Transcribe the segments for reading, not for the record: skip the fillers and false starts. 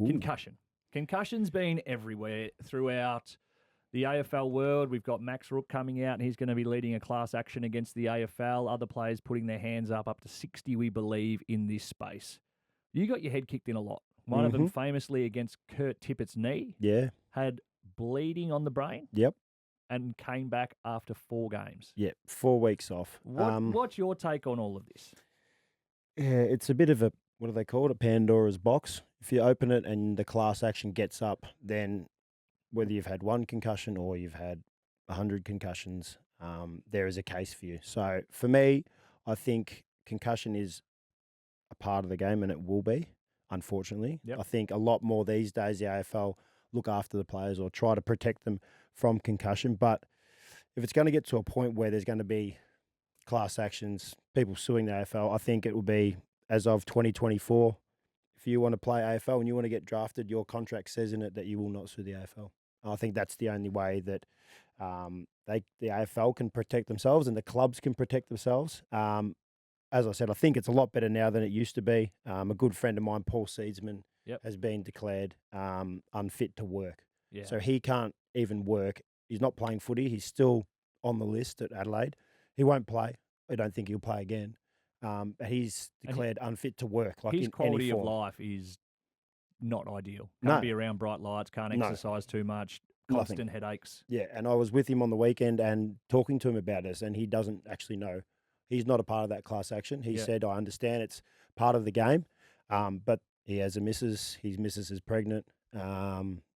Concussion. Concussion's been everywhere throughout the AFL world. We've got Max Rook coming out, and he's going to be leading a class action against the AFL. Other players putting their hands up to 60, we believe, in this space. You got your head kicked in a lot. One of them famously against Kurt Tippett's knee. Yeah. Had bleeding on the brain. Yep. And came back after 4 games. Yeah, 4 weeks off. What's your take on all of this? Yeah, it's a bit of a, what do they call it, a Pandora's box. If you open it and the class action gets up, then whether you've had 1 concussion or you've had 100 concussions, there is a case for you. So for me, I think concussion is a part of the game, and it will be, unfortunately. Yep. I think a lot more these days the AFL look after the players or try to protect them from concussion. But if it's going to get to a point where there's going to be class actions, people suing the AFL, I think it will be as of 2024. If you want to play AFL and you want to get drafted, your contract says in it that you will not sue the AFL. I think that's the only way that the AFL can protect themselves and the clubs can protect themselves. As I said, I think it's a lot better now than it used to be. A good friend of mine, Paul Seedsman, has been declared unfit to work. Yeah. So he can't even work. He's not playing footy. He's still on the list at Adelaide. He won't play. I don't think he'll play again. But he's declared unfit to work. Like his in quality any of form. life is not ideal. Can't be around bright lights, can't exercise too much, constant headaches. Yeah, and I was with him on the weekend and talking to him about this, and he doesn't actually know. He's not a part of that class action. He said, I understand it's part of the game, but he has a missus. His missus is pregnant,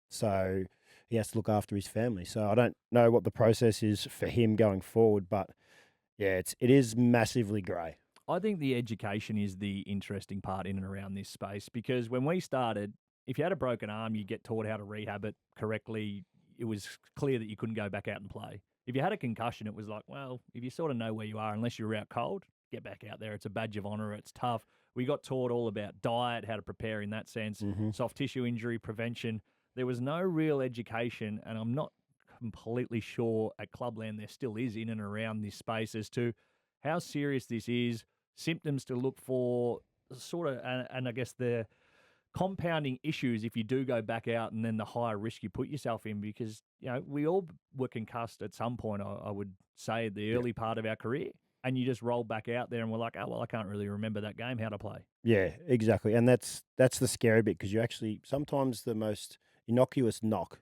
so he has to look after his family. So I don't know what the process is for him going forward, but yeah, it is massively grey. I think the education is the interesting part in and around this space, because when we started, if you had a broken arm, you get taught how to rehab it correctly. It was clear that you couldn't go back out and play. If you had a concussion, it was like, well, if you sort of know where you are, unless you're out cold, get back out there. It's a badge of honour. It's tough. We got taught all about diet, how to prepare in that sense, soft tissue injury prevention. There was no real education, and I'm not completely sure at Clubland there still is in and around this space as to how serious this is, symptoms to look for, sort of, and I guess the compounding issues if you do go back out, and then the higher risk you put yourself in, because, you know, we all were concussed at some point, I would say, the early part of our career, and you just roll back out there and we're like, oh, well, I can't really remember that game, how to play. Yeah, exactly. And that's the scary bit, because you actually, sometimes the most innocuous knock,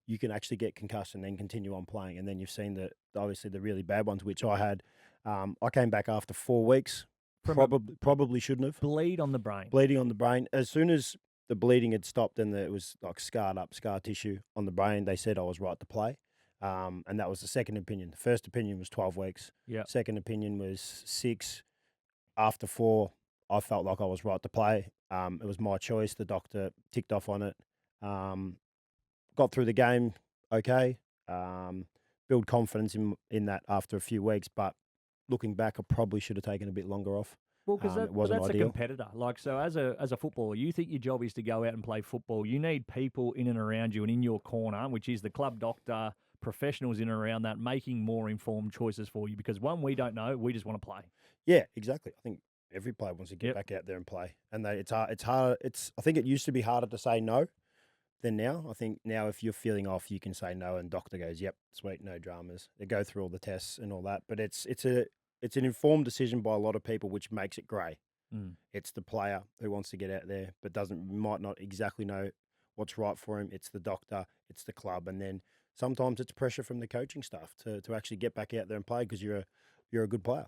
you can actually get concussed and then continue on playing. And then you've seen obviously the really bad ones, which I had. I came back after 4 weeks. Probably shouldn't have. Bleeding on the brain. As soon as the bleeding had stopped and it was like scar tissue on the brain, they said I was right to play. And that was the second opinion. The first opinion was 12 weeks. Yeah. Second opinion was 6. After 4, I felt like I was right to play. It was my choice. The doctor ticked off on it. Got through the game okay. Build confidence in that after a few weeks, but looking back, I probably should have taken a bit longer off. Well, because that's ideal. a competitor. Like, so as a footballer, you think your job is to go out and play football. You need people in and around you and in your corner, which is the club doctor, professionals in and around that, making more informed choices for you. Because one, we don't know, we just want to play. Yeah, exactly. I think every player wants to get back out there and play, and it's hard. I think it used to be harder to say no than now. I think now if you're feeling off, you can say no, and doctor goes, "Yep, sweet, no dramas." They go through all the tests and all that, but it's an informed decision by a lot of people, which makes it grey. It's the player who wants to get out there, but might not exactly know what's right for him. It's the doctor, it's the club, and then sometimes it's pressure from the coaching staff to actually get back out there and play because you're a good player.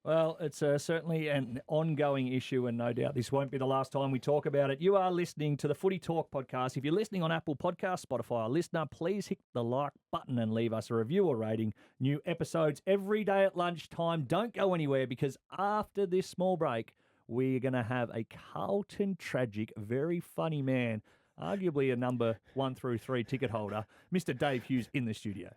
Well, it's certainly an ongoing issue, and no doubt this won't be the last time we talk about it. You are listening to the Footy Talk podcast. If you're listening on Apple Podcasts, Spotify, or Listener, please hit the like button and leave us a review or rating. New episodes every day at lunchtime. Don't go anywhere, because after this small break, we're going to have a Carlton tragic, very funny man, arguably a number 1 through 3 ticket holder, Mr. Dave Hughes, in the studio.